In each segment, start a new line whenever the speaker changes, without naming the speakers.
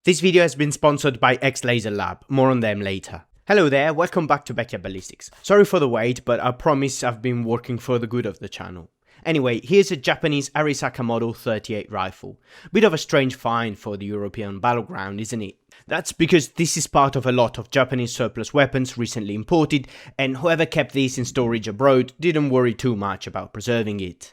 This video has been sponsored by Xlaserlab, more on them later. Hello there, welcome back to Backyard Ballistics. Sorry for the wait, but I promise I've been working for the good of the channel. Anyway, here's a Japanese Arisaka Model 38 rifle. Bit of a strange find for the European battleground, isn't it? That's because this is part of a lot of Japanese surplus weapons recently imported, and whoever kept these in storage abroad didn't worry too much about preserving it.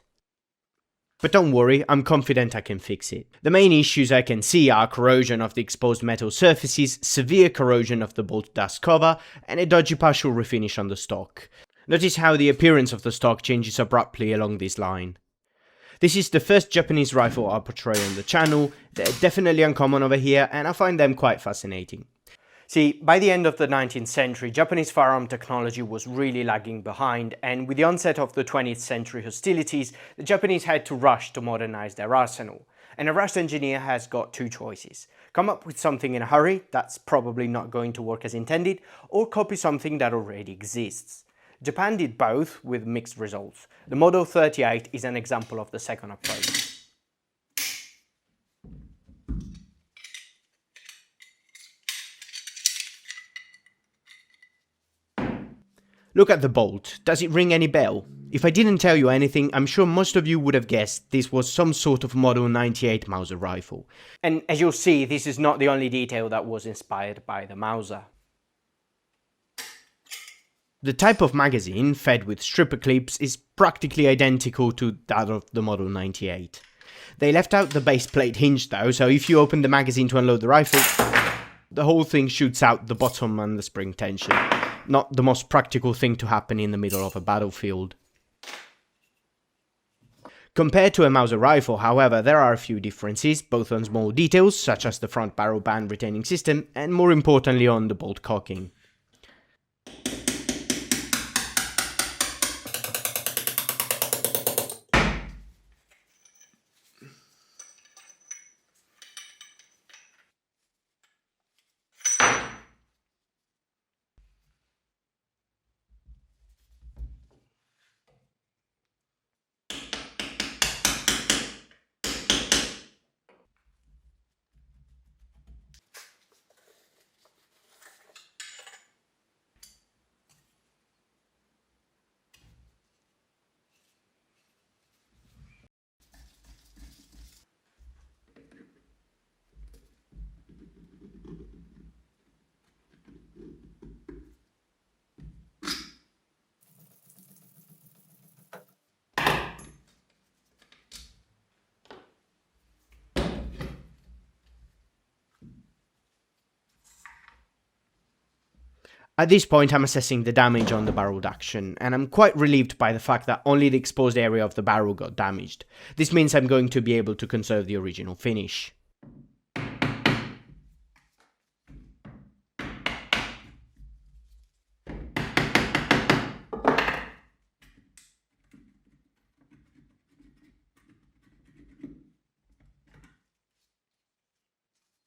But don't worry, I'm confident I can fix it. The main issues I can see are corrosion of the exposed metal surfaces, severe corrosion of the bolt dust cover, and a dodgy partial refinish on the stock. Notice how the appearance of the stock changes abruptly along this line. This is the first Japanese rifle I portray on the channel. They're definitely uncommon over here, and I find them quite fascinating. See, by the end of the 19th century, Japanese firearm technology was really lagging behind, and with the onset of the 20th century hostilities, the Japanese had to rush to modernize their arsenal. And a rash engineer has got two choices: come up with something in a hurry that's probably not going to work as intended, or copy something that already exists. Japan did both with mixed results. The Model 38 is an example of the second approach. Look at the bolt. Does it ring any bell? If I didn't tell you anything, I'm sure most of you would have guessed this was some sort of Model 98 Mauser rifle. And as you'll see, this is not the only detail that was inspired by the Mauser. The type of magazine, fed with stripper clips, is practically identical to that of the Model 98. They left out the base plate hinge though, so if you open the magazine to unload the rifle, the whole thing shoots out the bottom and the spring tension. Not the most practical thing to happen in the middle of a battlefield. Compared to a Mauser rifle, however, there are a few differences, both on small details, such as the front barrel band retaining system, and more importantly on the bolt cocking. At this point I'm assessing the damage on the barrel action, and I'm quite relieved by the fact that only the exposed area of the barrel got damaged. This means I'm going to be able to conserve the original finish.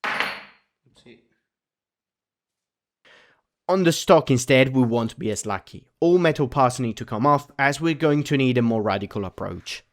Let's see. On the stock instead, we won't be as lucky. All metal parts need to come off, as we're going to need a more radical approach.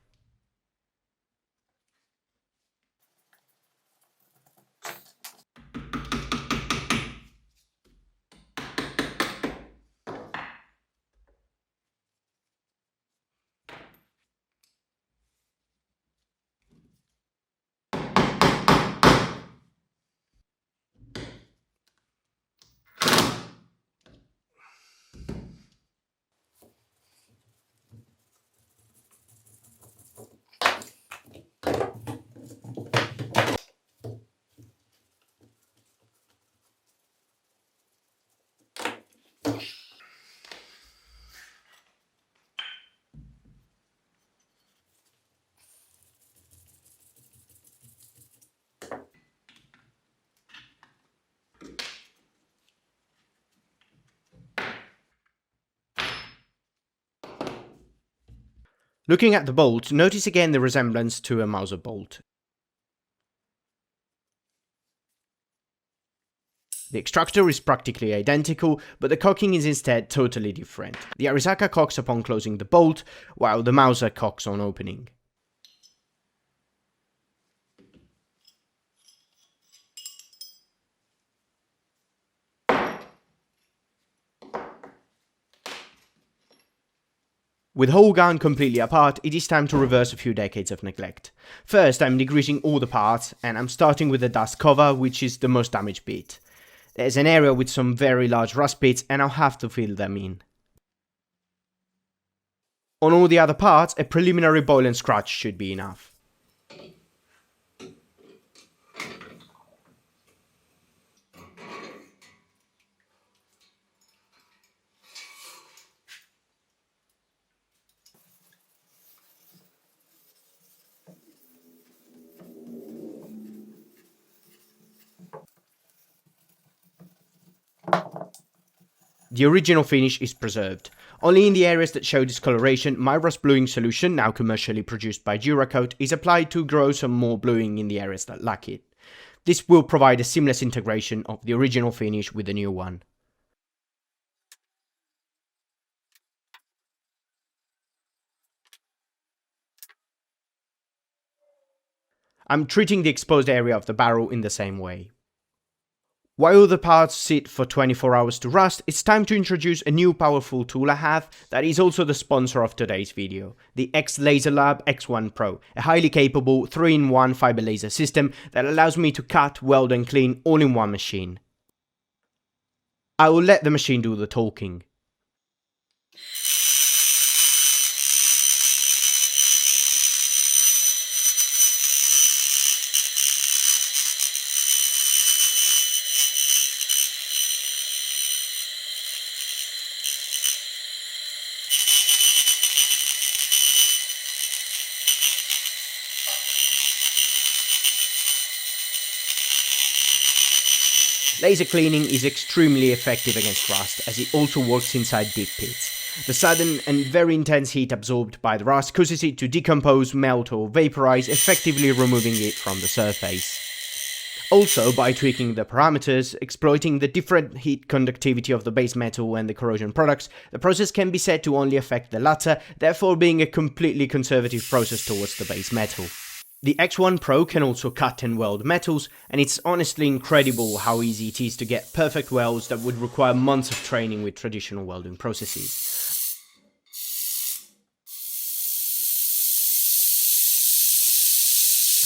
Looking at the bolt, notice again the resemblance to a Mauser bolt. The extractor is practically identical, but the cocking is instead totally different. The Arisaka cocks upon closing the bolt, while the Mauser cocks on opening. With whole gun completely apart, it is time to reverse a few decades of neglect. First, I'm degreasing all the parts, and I'm starting with the dust cover, which is the most damaged bit. There's an area with some very large rust pits, and I'll have to fill them in. On all the other parts, a preliminary boil and scratch should be enough. The original finish is preserved. Only in the areas that show discoloration, my rust bluing solution, now commercially produced by Duracoat, is applied to grow some more bluing in the areas that lack it. This will provide a seamless integration of the original finish with the new one. I'm treating the exposed area of the barrel in the same way. While the parts sit for 24 hours to rust, it's time to introduce a new powerful tool I have that is also the sponsor of today's video, the Xlaserlab X1 Pro, a highly capable 3-in-1 fiber laser system that allows me to cut, weld and clean all in one machine. I will let the machine do the talking. Laser cleaning is extremely effective against rust, as it also works inside deep pits. The sudden and very intense heat absorbed by the rust causes it to decompose, melt or vaporize, effectively removing it from the surface. Also, by tweaking the parameters, exploiting the different heat conductivity of the base metal and the corrosion products, the process can be set to only affect the latter, therefore being a completely conservative process towards the base metal. The X1 Pro can also cut and weld metals, and it's honestly incredible how easy it is to get perfect welds that would require months of training with traditional welding processes.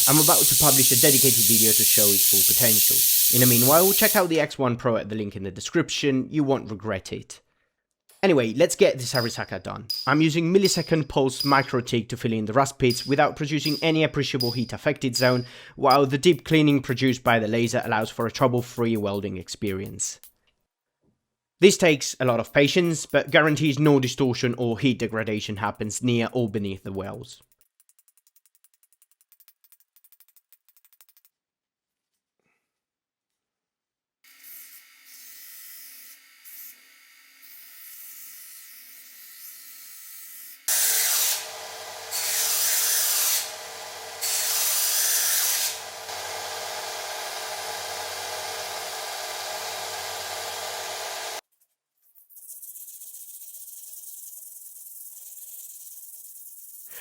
I'm about to publish a dedicated video to show its full potential. In the meanwhile, check out the X1 Pro at the link in the description, you won't regret it. Anyway, let's get this Arisaka done. I'm using millisecond pulse micro TIG to fill in the rust pits without producing any appreciable heat affected zone, while the deep cleaning produced by the laser allows for a trouble-free welding experience. This takes a lot of patience, but guarantees no distortion or heat degradation happens near or beneath the welds.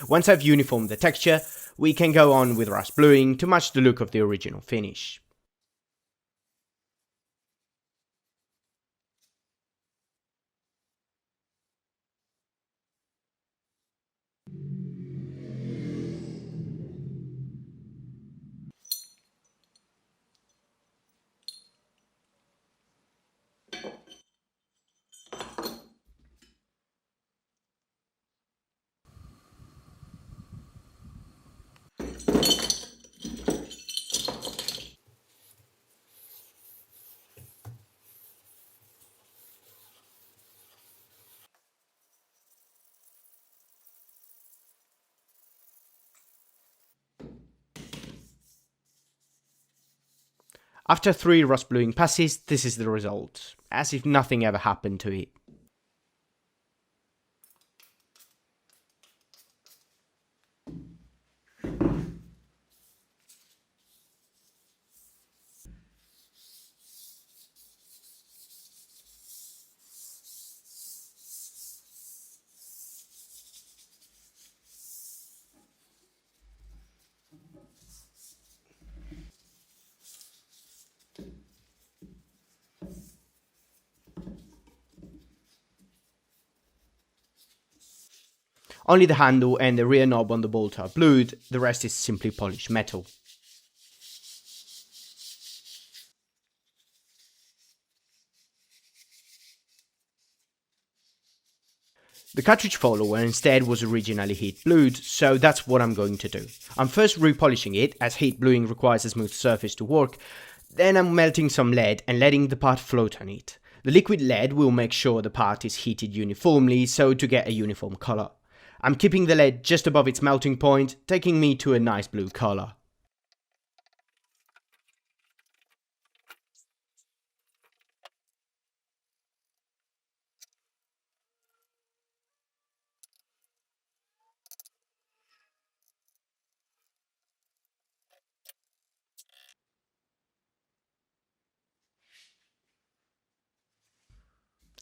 Once I've uniformed the texture, we can go on with rust bluing to match the look of the original finish. After 3 rust bluing passes, this is the result, as if nothing ever happened to it. Only the handle and the rear knob on the bolt are blued, the rest is simply polished metal. The cartridge follower instead was originally heat blued, so that's what I'm going to do. I'm first repolishing it, as heat bluing requires a smooth surface to work, then I'm melting some lead and letting the part float on it. The liquid lead will make sure the part is heated uniformly, so to get a uniform colour. I'm keeping the lead just above its melting point, taking me to a nice blue colour.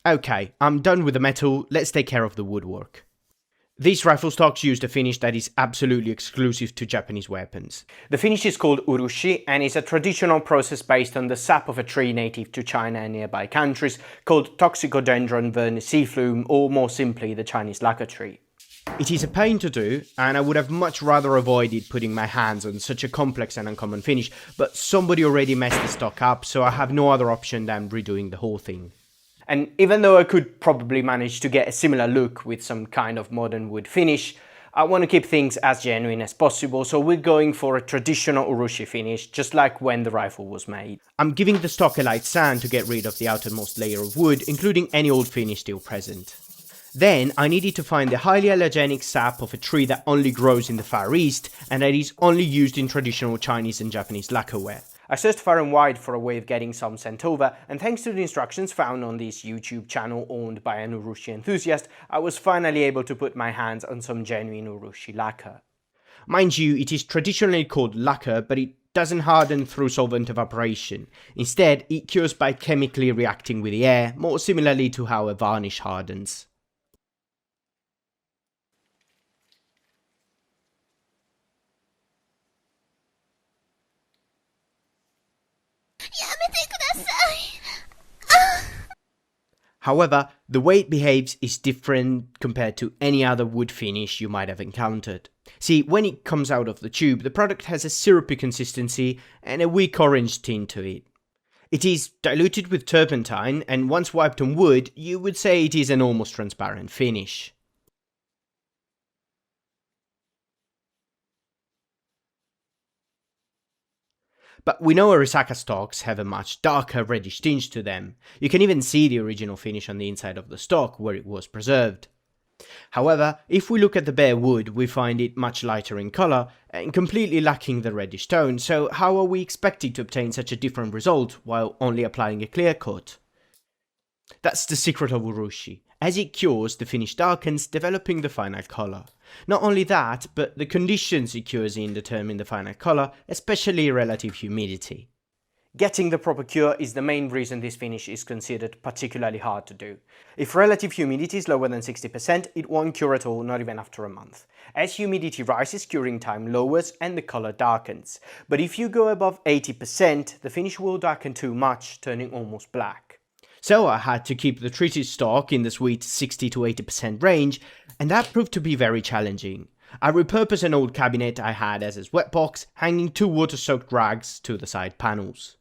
Okay, I'm done with the metal, let's take care of the woodwork. These rifle stocks use a finish that is absolutely exclusive to Japanese weapons. The finish is called urushi and is a traditional process based on the sap of a tree native to China and nearby countries called Toxicodendron vernicifluum, or more simply the Chinese lacquer tree. It is a pain to do, and I would have much rather avoided putting my hands on such a complex and uncommon finish, but somebody already messed the stock up, so I have no other option than redoing the whole thing. And even though I could probably manage to get a similar look with some kind of modern wood finish, I want to keep things as genuine as possible, so we're going for a traditional urushi finish, just like when the rifle was made. I'm giving the stock a light sand to get rid of the outermost layer of wood, including any old finish still present. Then I needed to find the highly allergenic sap of a tree that only grows in the Far East and that is only used in traditional Chinese and Japanese lacquerware. I searched far and wide for a way of getting some sent over, and thanks to the instructions found on this YouTube channel owned by an urushi enthusiast, I was finally able to put my hands on some genuine urushi lacquer. Mind you, it is traditionally called lacquer, but it doesn't harden through solvent evaporation. Instead, it cures by chemically reacting with the air, more similarly to how a varnish hardens. However, the way it behaves is different compared to any other wood finish you might have encountered. See, when it comes out of the tube, the product has a syrupy consistency and a weak orange tint to it. It is diluted with turpentine, and once wiped on wood, you would say it is an almost transparent finish. But we know Arisaka stocks have a much darker reddish tinge to them. You can even see the original finish on the inside of the stock where it was preserved. However, if we look at the bare wood, we find it much lighter in colour and completely lacking the reddish tone, so how are we expecting to obtain such a different result while only applying a clear coat? That's the secret of urushi. As it cures, the finish darkens, developing the final colour. Not only that, but the conditions it cures in determine the final colour, especially relative humidity. Getting the proper cure is the main reason this finish is considered particularly hard to do. If relative humidity is lower than 60%, it won't cure at all, not even after a month. As humidity rises, curing time lowers and the colour darkens. But if you go above 80%, the finish will darken too much, turning almost black. So I had to keep the treated stock in the sweet 60 to 80% range, and that proved to be very challenging. I repurposed an old cabinet I had as a sweatbox, hanging 2 water-soaked rags to the side panels.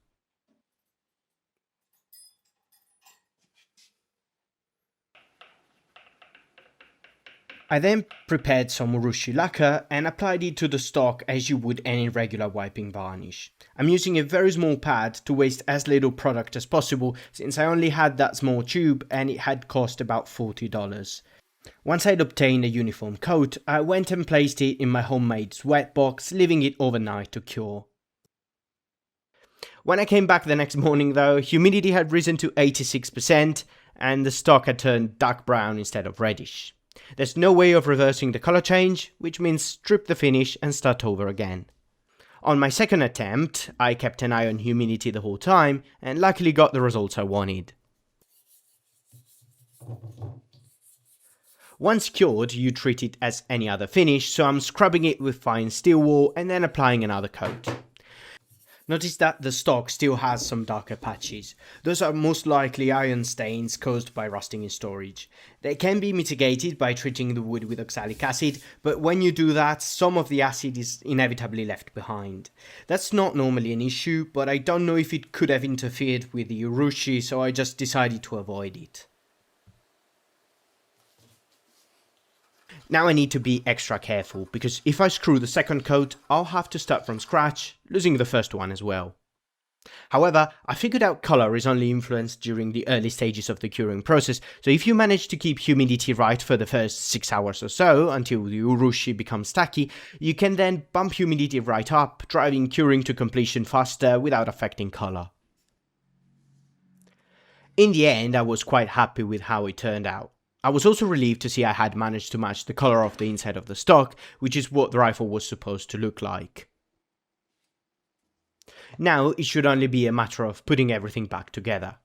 I then prepared some urushi lacquer and applied it to the stock as you would any regular wiping varnish. I'm using a very small pad to waste as little product as possible, since I only had that small tube and it had cost about $40. Once I'd obtained a uniform coat, I went and placed it in my homemade sweatbox, leaving it overnight to cure. When I came back the next morning though, humidity had risen to 86% and the stock had turned dark brown instead of reddish. There's no way of reversing the color change, which means strip the finish and start over again. On my second attempt, I kept an eye on humidity the whole time and luckily got the results I wanted. Once cured, you treat it as any other finish, so I'm scrubbing it with fine steel wool and then applying another coat. Notice that the stock still has some darker patches. Those are most likely iron stains caused by rusting in storage. They can be mitigated by treating the wood with oxalic acid, but when you do that, some of the acid is inevitably left behind. That's not normally an issue, but I don't know if it could have interfered with the urushi, so I just decided to avoid it. Now I need to be extra careful, because if I screw the second coat, I'll have to start from scratch, losing the first one as well. However, I figured out color is only influenced during the early stages of the curing process, so if you manage to keep humidity right for the first 6 hours or so, until the urushi becomes tacky, you can then bump humidity right up, driving curing to completion faster without affecting color. In the end, I was quite happy with how it turned out. I was also relieved to see I had managed to match the color of the inside of the stock, which is what the rifle was supposed to look like. Now it should only be a matter of putting everything back together.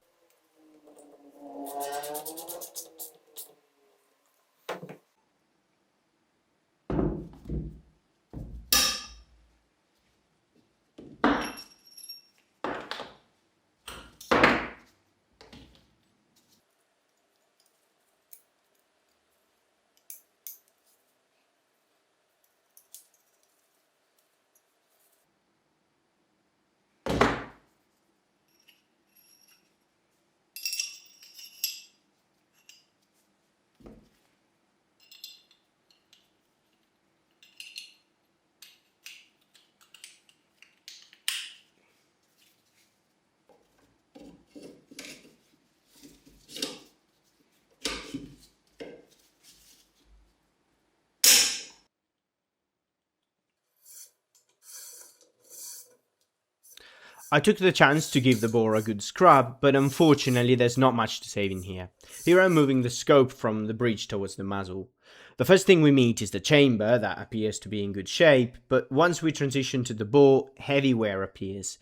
I took the chance to give the bore a good scrub, but unfortunately there's not much to save in here. Here I'm moving the scope from the breech towards the muzzle. The first thing we meet is the chamber, that appears to be in good shape, but once we transition to the bore, heavy wear appears.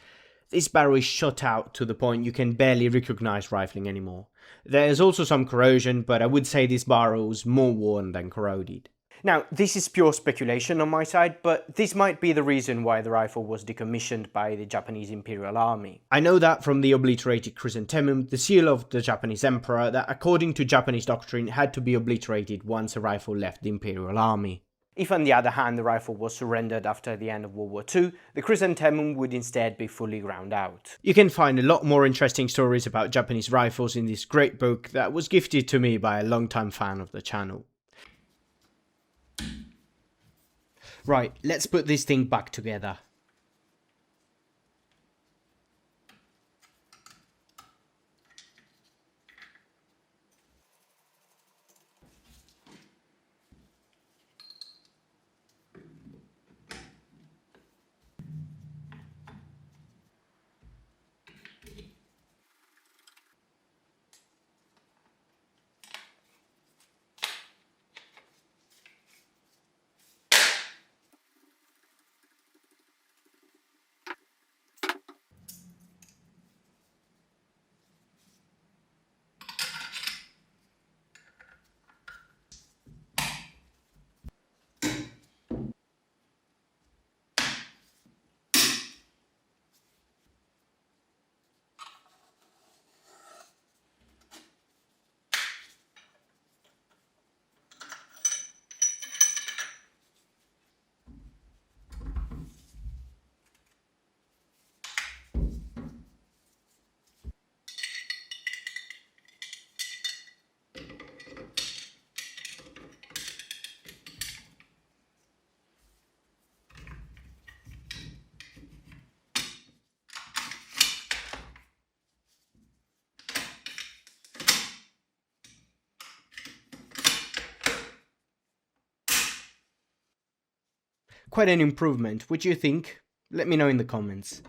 This barrel is shot out to the point you can barely recognize rifling anymore. There's also some corrosion, but I would say this barrel's more worn than corroded. Now, this is pure speculation on my side, but this might be the reason why the rifle was decommissioned by the Japanese Imperial Army. I know that from the obliterated chrysanthemum, the seal of the Japanese Emperor, that according to Japanese doctrine had to be obliterated once a rifle left the Imperial Army. If on the other hand the rifle was surrendered after the end of World War II, the chrysanthemum would instead be fully ground out. You can find a lot more interesting stories about Japanese rifles in this great book that was gifted to me by a longtime fan of the channel. Right, let's put this thing back together. Quite an improvement, what do you think? Let me know in the comments.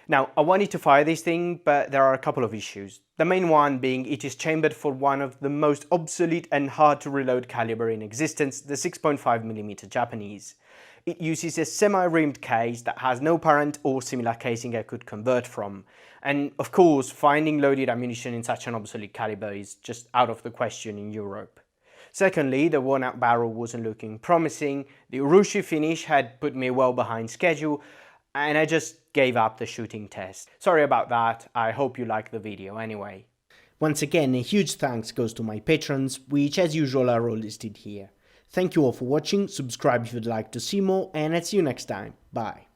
Now, I wanted to fire this thing, but there are a couple of issues. The main one being it is chambered for one of the most obsolete and hard to reload caliber in existence, the 6.5mm Japanese. It uses a semi-rimmed case that has no parent or similar casing I could convert from. And of course, finding loaded ammunition in such an obsolete caliber is just out of the question in Europe. Secondly, the worn-out barrel wasn't looking promising, the Urushi finish had put me well behind schedule, and I just gave up the shooting test. Sorry about that, I hope you liked the video anyway. Once again, a huge thanks goes to my patrons, which as usual are all listed here. Thank you all for watching, subscribe if you'd like to see more, and I'll see you next time. Bye.